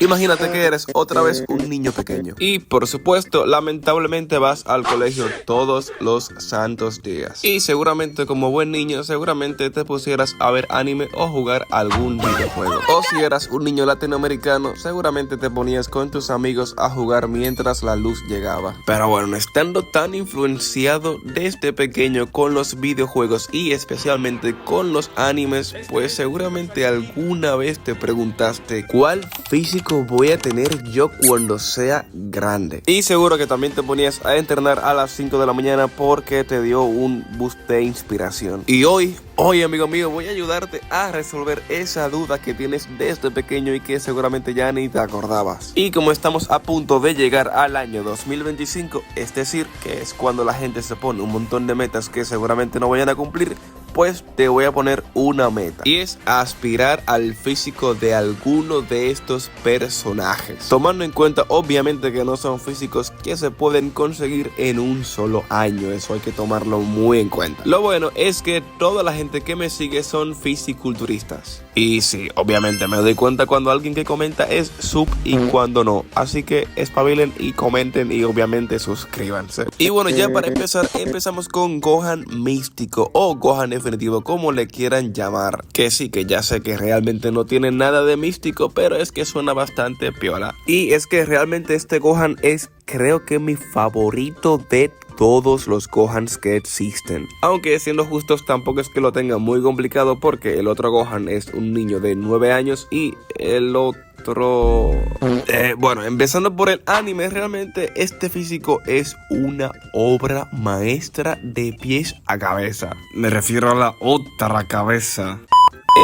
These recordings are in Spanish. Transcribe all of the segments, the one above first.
Imagínate que eres otra vez un niño pequeño y por supuesto lamentablemente vas al colegio todos los santos días y seguramente como buen niño seguramente te pusieras a ver anime o jugar algún videojuego, o si eras un niño latinoamericano seguramente te ponías con tus amigos a jugar mientras la luz llegaba. Pero bueno, estando tan influenciado desde pequeño con los videojuegos y especialmente con los animes, pues seguramente alguna vez te preguntaste ¿cuál físico voy a tener yo cuando sea grande? Y seguro que también te ponías a entrenar a las 5 de la mañana porque te dio un boost de inspiración. Y hoy amigo mío, voy a ayudarte a resolver esa duda que tienes desde pequeño y que seguramente ya ni te acordabas. Y como estamos a punto de llegar al año 2025, es decir, que es cuando la gente se pone un montón de metas que seguramente no vayan a cumplir, pues te voy a poner una meta y es aspirar al físico de alguno de estos personajes, tomando en cuenta obviamente que no son físicos que se pueden conseguir en un solo año. Eso hay que tomarlo muy en cuenta. Lo bueno es que toda la gente que me sigue son fisiculturistas y sí, obviamente me doy cuenta cuando alguien que comenta es sub y cuando no, así que espabilen y comenten y obviamente suscríbanse. Y bueno, ya para empezar empezamos con Gohan místico o Gohan definitivo, como le quieran llamar, que sí, que ya sé que realmente no tiene nada de místico, pero es que suena bastante piola. Y es que realmente este Gohan es, creo que mi favorito de todos los Gohans que existen, aunque siendo justos tampoco es que lo tenga muy complicado porque el otro Gohan es un niño de 9 años y el otro... bueno, empezando por el anime, realmente este físico es una obra maestra de pies a cabeza. Me refiero a la otra cabeza.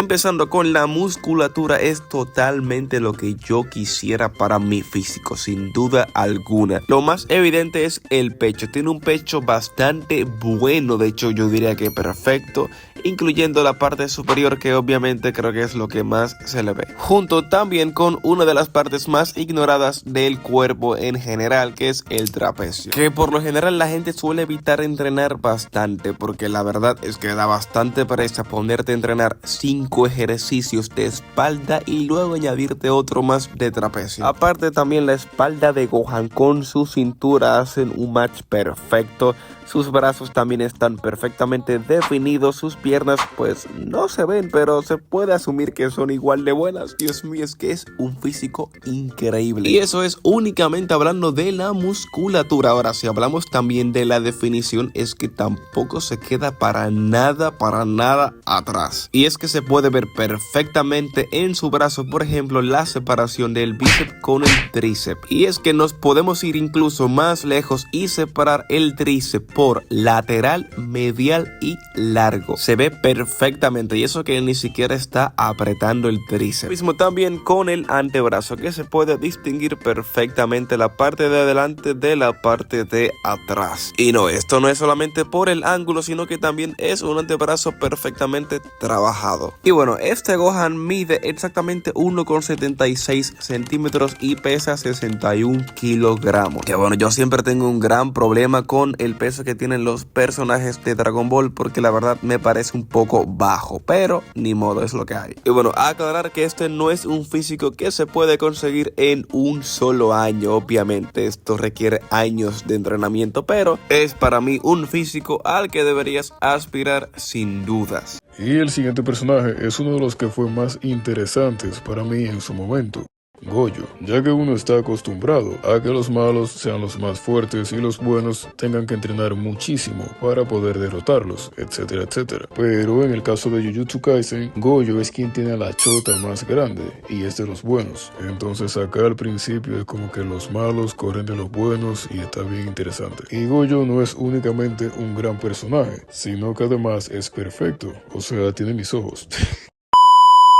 Empezando con la musculatura, es totalmente lo que yo quisiera para mi físico, sin duda alguna. Lo más evidente es el pecho. Tiene un pecho bastante bueno, de hecho yo diría que perfecto, incluyendo la parte superior, que obviamente creo que es lo que más se le ve. Junto también con una de las partes más ignoradas del cuerpo en general, que es el trapecio, que por lo general la gente suele evitar entrenar bastante, porque la verdad es que da bastante pereza ponerte a entrenar 5 ejercicios de espalda y luego añadirte otro más de trapecio. Aparte también la espalda de Gohan con su cintura hacen un match perfecto. Sus brazos también están perfectamente definidos, sus piernas pues no se ven, pero se puede asumir que son igual de buenas. Dios mío, es que es un físico increíble. Y eso es únicamente hablando de la musculatura. Ahora, si hablamos también de la definición, es que tampoco se queda para nada atrás. Y es que se puede ver perfectamente en su brazo, por ejemplo, la separación del bíceps con el tríceps. Y es que nos podemos ir incluso más lejos y separar el tríceps por lateral, medial y largo. Se ve perfectamente y eso que ni siquiera está apretando el tríceps. Mismo también con el antebrazo, que se puede distinguir perfectamente la parte de adelante de la parte de atrás. Y no, esto no es solamente por el ángulo, sino que también es un antebrazo perfectamente trabajado. Y bueno, este Gohan mide exactamente 1,76 centímetros y pesa 61 kilogramos. Que bueno, yo siempre tengo un gran problema con el peso que tienen los personajes de Dragon Ball, porque la verdad me parece un poco bajo, pero ni modo, es lo que hay. Y bueno, aclarar que este no es un físico que se puede conseguir en un solo año, obviamente esto requiere años de entrenamiento, pero es para mí un físico al que deberías aspirar sin dudas. Y el siguiente personaje es uno de los que fue más interesantes para mí en su momento. Goyo, ya que uno está acostumbrado a que los malos sean los más fuertes y los buenos tengan que entrenar muchísimo para poder derrotarlos, etcétera, etcétera. Pero en el caso de Jujutsu Kaisen, Goyo es quien tiene la chota más grande y es de los buenos. Entonces acá al principio es como que los malos corren de los buenos y está bien interesante. Y Goyo no es únicamente un gran personaje, sino que además es perfecto, o sea, tiene mis ojos.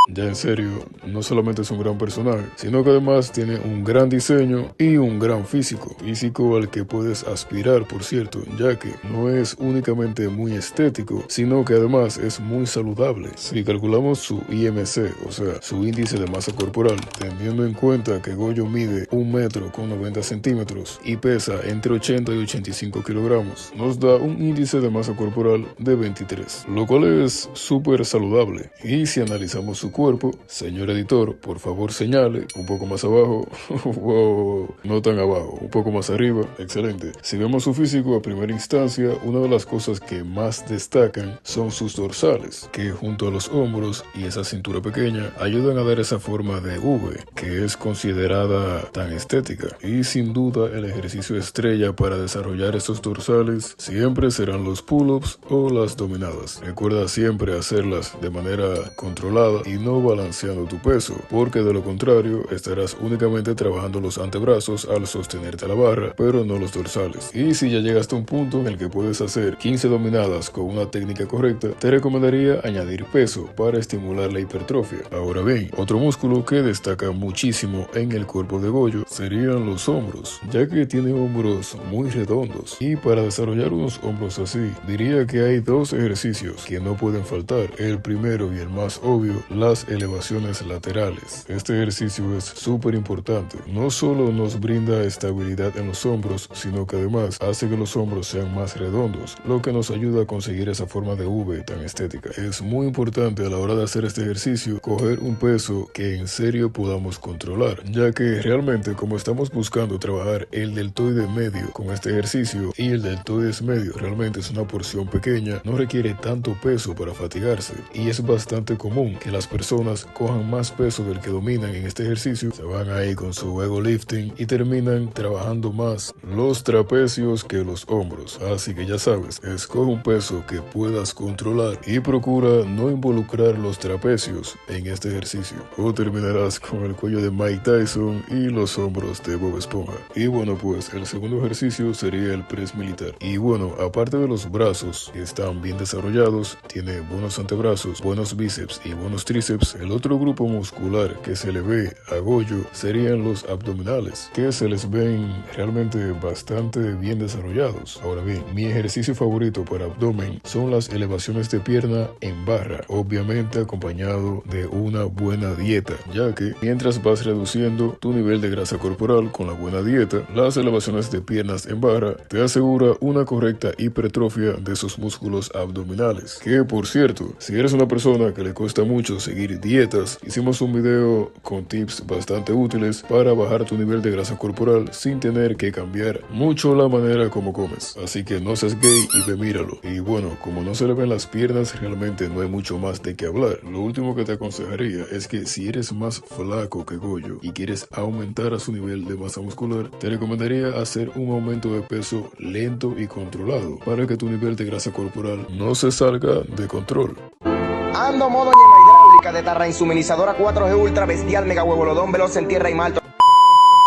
Ya en serio, no solamente es un gran personaje, sino que además tiene un gran diseño y un gran físico. Físico al que puedes aspirar, por cierto, ya que no es únicamente muy estético, sino que además es muy saludable. Si calculamos su IMC, o sea, su índice de masa corporal, teniendo en cuenta que Goyo mide 1 metro con 90 centímetros y pesa entre 80 y 85 kilogramos, nos da un índice de masa corporal de 23, lo cual es súper saludable. Y si analizamos su cuerpo. Señor editor, por favor señale un poco más abajo. Wow, no tan abajo, un poco más arriba. Excelente. Si vemos su físico a primera instancia, una de las cosas que más destacan son sus dorsales, que junto a los hombros y esa cintura pequeña ayudan a dar esa forma de V, que es considerada tan estética. Y sin duda el ejercicio estrella para desarrollar estos dorsales siempre serán los pull-ups o las dominadas. Recuerda siempre hacerlas de manera controlada y no balanceando tu peso, porque de lo contrario estarás únicamente trabajando los antebrazos al sostenerte a la barra, pero no los dorsales. Y si ya llegaste a un punto en el que puedes hacer 15 dominadas con una técnica correcta, te recomendaría añadir peso para estimular la hipertrofia. Ahora bien, otro músculo que destaca muchísimo en el cuerpo de Goyo serían los hombros, ya que tiene hombros muy redondos. Y para desarrollar unos hombros así, diría que hay dos ejercicios que no pueden faltar. El primero y el más obvio, las elevaciones laterales. Este ejercicio es súper importante. No solo nos brinda estabilidad en los hombros, sino que además hace que los hombros sean más redondos, lo que nos ayuda a conseguir esa forma de V tan estética. Es muy importante a la hora de hacer este ejercicio coger un peso que en serio podamos controlar, ya que realmente como estamos buscando trabajar el deltoide medio con este ejercicio y el deltoides medio realmente es una porción pequeña, no requiere tanto peso para fatigarse y es bastante común que las personas cojan más peso del que dominan en este ejercicio, se van ahí con su ego lifting y terminan trabajando más los trapecios que los hombros. Así que ya sabes, escoge un peso que puedas controlar y procura no involucrar los trapecios en este ejercicio o terminarás con el cuello de Mike Tyson y los hombros de Bob Esponja. Y bueno, pues el segundo ejercicio sería el press militar. Y bueno, aparte de los brazos que están bien desarrollados, tiene buenos antebrazos, buenos bíceps y buenos tríceps, el otro grupo muscular que se le ve a Goyo serían los abdominales, que se les ven realmente bastante bien desarrollados. Ahora bien, mi ejercicio favorito para abdomen son las elevaciones de pierna en barra, obviamente acompañado de una buena dieta, ya que mientras vas reduciendo tu nivel de grasa corporal con la buena dieta, las elevaciones de piernas en barra te asegura una correcta hipertrofia de sus músculos abdominales. Que por cierto, si eres una persona que le cuesta mucho seguir dietas, hicimos un video con tips bastante útiles para bajar tu nivel de grasa corporal sin tener que cambiar mucho la manera como comes. Así que no seas gay y ve míralo. Y bueno, como no se le ven las piernas, realmente no hay mucho más de qué hablar. Lo último que te aconsejaría es que si eres más flaco que Goyo y quieres aumentar a su nivel de masa muscular, te recomendaría hacer un aumento de peso lento y controlado para que tu nivel de grasa corporal no se salga de control. Ando modo ñema hidráulica de tarra insuminizadora 4G ultra bestial mega huevolodón veloz en tierra y malto.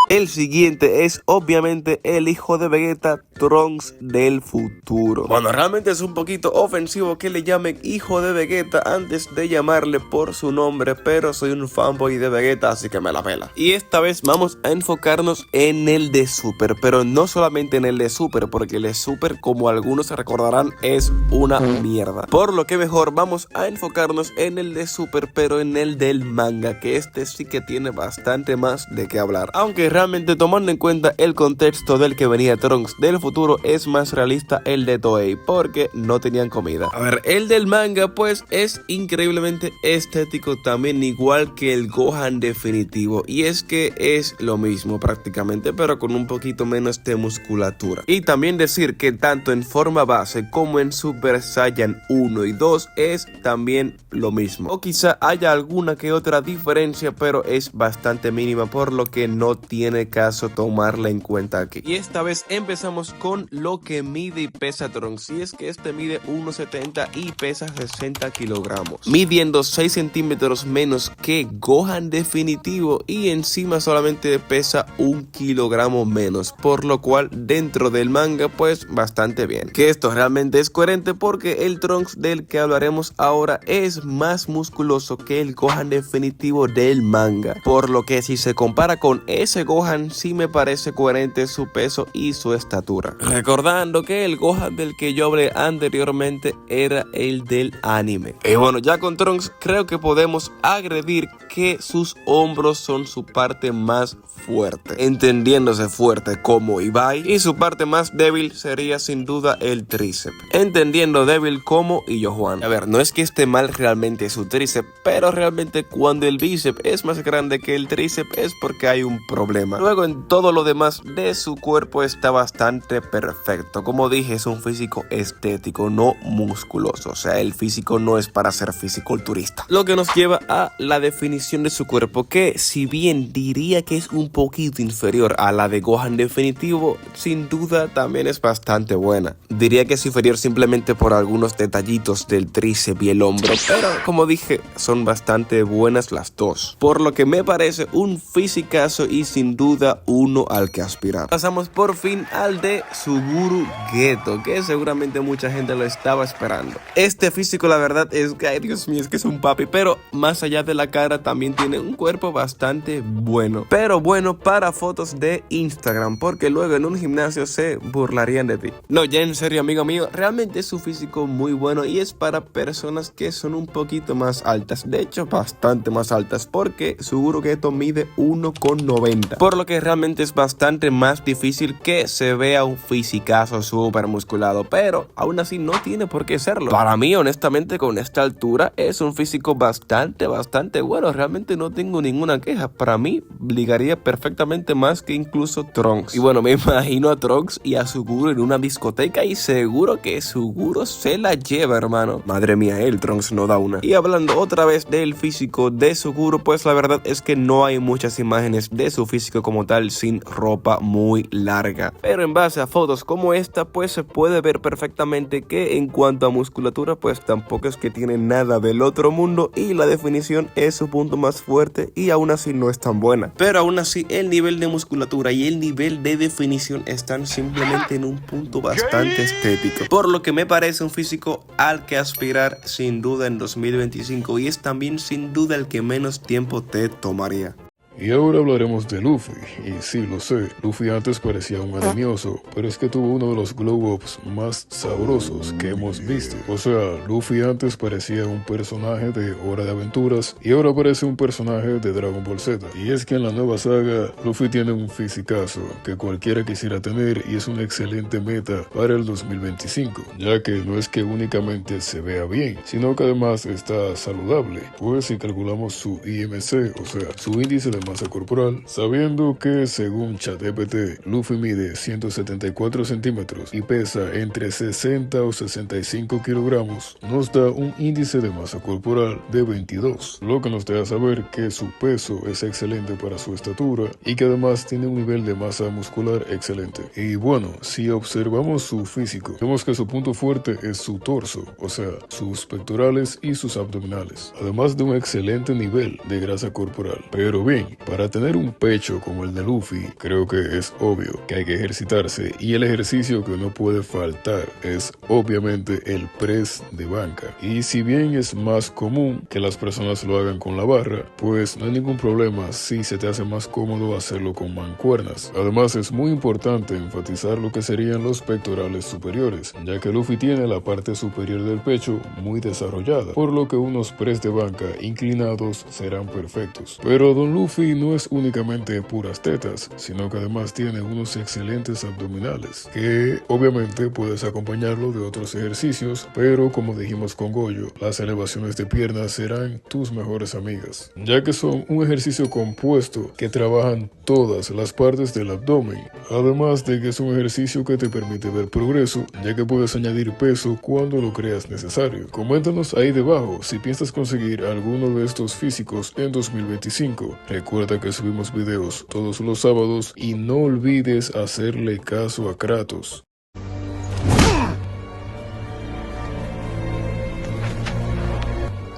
El siguiente es obviamente el hijo de Vegeta, Trunks del futuro. Bueno, realmente es un poquito ofensivo que le llamen hijo de Vegeta antes de llamarle por su nombre, pero soy un fanboy de Vegeta, así que me la pela. Y esta vez vamos a enfocarnos en el de Super, pero no solamente en el de Super, porque el de Super, como algunos se recordarán, es una mierda. Por lo que mejor vamos a enfocarnos en el de Super, pero en el del manga, que este sí que tiene bastante más de qué hablar. Aunque realmente tomando en cuenta el contexto del que venía Trunks del futuro, es más realista el de Toei, porque no tenían comida. A ver, el del manga pues es increíblemente estético también, igual que el Gohan definitivo, y es que es lo mismo prácticamente, pero con un poquito menos de musculatura. Y también decir que tanto en forma base como en Super Saiyan 1 y 2 es también lo mismo, o quizá haya alguna que otra diferencia, pero es bastante mínima, por lo que no tiene caso tomarla en cuenta aquí. Y esta vez empezamos con lo que mide y pesa Trunks, y es que este mide 1,70 y pesa 60 kilogramos, midiendo 6 centímetros menos que Gohan definitivo, y encima solamente pesa 1 kilogramo menos, por lo cual dentro del manga pues bastante bien. Que esto realmente es coherente porque el Trunks del que hablaremos ahora es más musculoso que el Gohan definitivo del manga, por lo que si se compara con ese Gohan Gohan sí me parece coherente su peso y su estatura. Recordando que el Gohan del que yo hablé anteriormente era el del anime. Y bueno, ya con Trunks creo que podemos agredir que sus hombros son su parte más fuerte, entendiéndose fuerte como Ibai, y su parte más débil sería sin duda el tríceps, entendiendo débil como Illujuan. A ver, no es que esté mal realmente su tríceps, pero realmente cuando el bíceps es más grande que el tríceps es porque hay un problema. Luego en todo lo demás de su cuerpo está bastante perfecto. Como dije, es un físico estético, no musculoso. O sea, el físico no es para ser fisiculturista. Lo que nos lleva a la definición de su cuerpo, que si bien diría que es un poquito inferior a la de Gohan definitivo, sin duda también es bastante buena. Diría que es inferior simplemente por algunos detallitos del tríceps y el hombro, pero como dije, son bastante buenas las dos, por lo que me parece un fisicazo y sin duda uno al que aspirar. Pasamos por fin al de Suguru Geto, que seguramente mucha gente lo estaba esperando. Este físico, la verdad es que, ay Dios mío, es que es un papi, pero más allá de la cara también tiene un cuerpo bastante bueno, pero bueno para fotos de Instagram, porque luego en un gimnasio se burlarían de ti. No, ya en serio, amigo mío, realmente es un físico muy bueno y es para personas que son un poquito más altas, de hecho bastante más altas, porque Suguru Geto mide 1,90, por lo que realmente es bastante más difícil que se vea un fisicazo súper musculado, pero aún así no tiene por qué serlo. Para mí, honestamente, con esta altura es un físico bastante bueno. Realmente no tengo ninguna queja. Para mí ligaría perfectamente más que incluso Trunks. Y bueno, me imagino a Trunks y a Suguru en una discoteca y seguro que Suguru se la lleva, hermano. Madre mía, el Trunks no da una. Y hablando otra vez del físico de Suguru, pues la verdad es que no hay muchas imágenes de su físico como tal sin ropa muy larga. Pero en base a fotos como esta, pues se puede ver perfectamente que en cuanto a musculatura, pues tampoco es que tiene nada del otro mundo y la definición es su punto más fuerte y aún así no es tan buena. Pero aún así el nivel de musculatura y el nivel de definición están simplemente en un punto bastante estético, por lo que me parece un físico al que aspirar sin duda en 2025 y es también sin duda el que menos tiempo te tomaría. Y ahora hablaremos de Luffy, y sí, lo sé, Luffy antes parecía un animoso, pero es que tuvo uno de los glow-ups más sabrosos que hemos visto. O sea, Luffy antes parecía un personaje de Hora de Aventuras, y ahora parece un personaje de Dragon Ball Z. Y es que en la nueva saga, Luffy tiene un fisicazo que cualquiera quisiera tener, y es una excelente meta para el 2025, ya que no es que únicamente se vea bien, sino que además está saludable, pues si calculamos su IMC, o sea, su índice de masa corporal, sabiendo que según ChatGPT, Luffy mide 174 centímetros y pesa entre 60 o 65 kilogramos, nos da un índice de masa corporal de 22, lo que nos deja saber que su peso es excelente para su estatura y que además tiene un nivel de masa muscular excelente. Y bueno, si observamos su físico, vemos que su punto fuerte es su torso, o sea, sus pectorales y sus abdominales, además de un excelente nivel de grasa corporal. Pero bien, para tener un pecho como el de Luffy, creo que es obvio que hay que ejercitarse, y el ejercicio que no puede faltar es obviamente el press de banca. Y si bien es más común que las personas lo hagan con la barra, pues no hay ningún problema si se te hace más cómodo hacerlo con mancuernas. Además, es muy importante enfatizar lo que serían los pectorales superiores, ya que Luffy tiene la parte superior del pecho muy desarrollada, por lo que unos press de banca inclinados serán perfectos. Pero Don Luffy no es únicamente puras tetas, sino que además tiene unos excelentes abdominales, que obviamente puedes acompañarlo de otros ejercicios, pero como dijimos con Goyo, las elevaciones de piernas serán tus mejores amigas, ya que son un ejercicio compuesto que trabajan todas las partes del abdomen, además de que es un ejercicio que te permite ver progreso, ya que puedes añadir peso cuando lo creas necesario. Coméntanos ahí debajo si piensas conseguir alguno de estos físicos en 2025. Recuerda que subimos videos todos los sábados y no olvides hacerle caso a Kratos.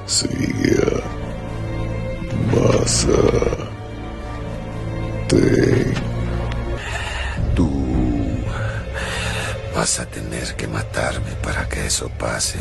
Sigue a Masa. Tú vas a tener que matarme para que eso pase.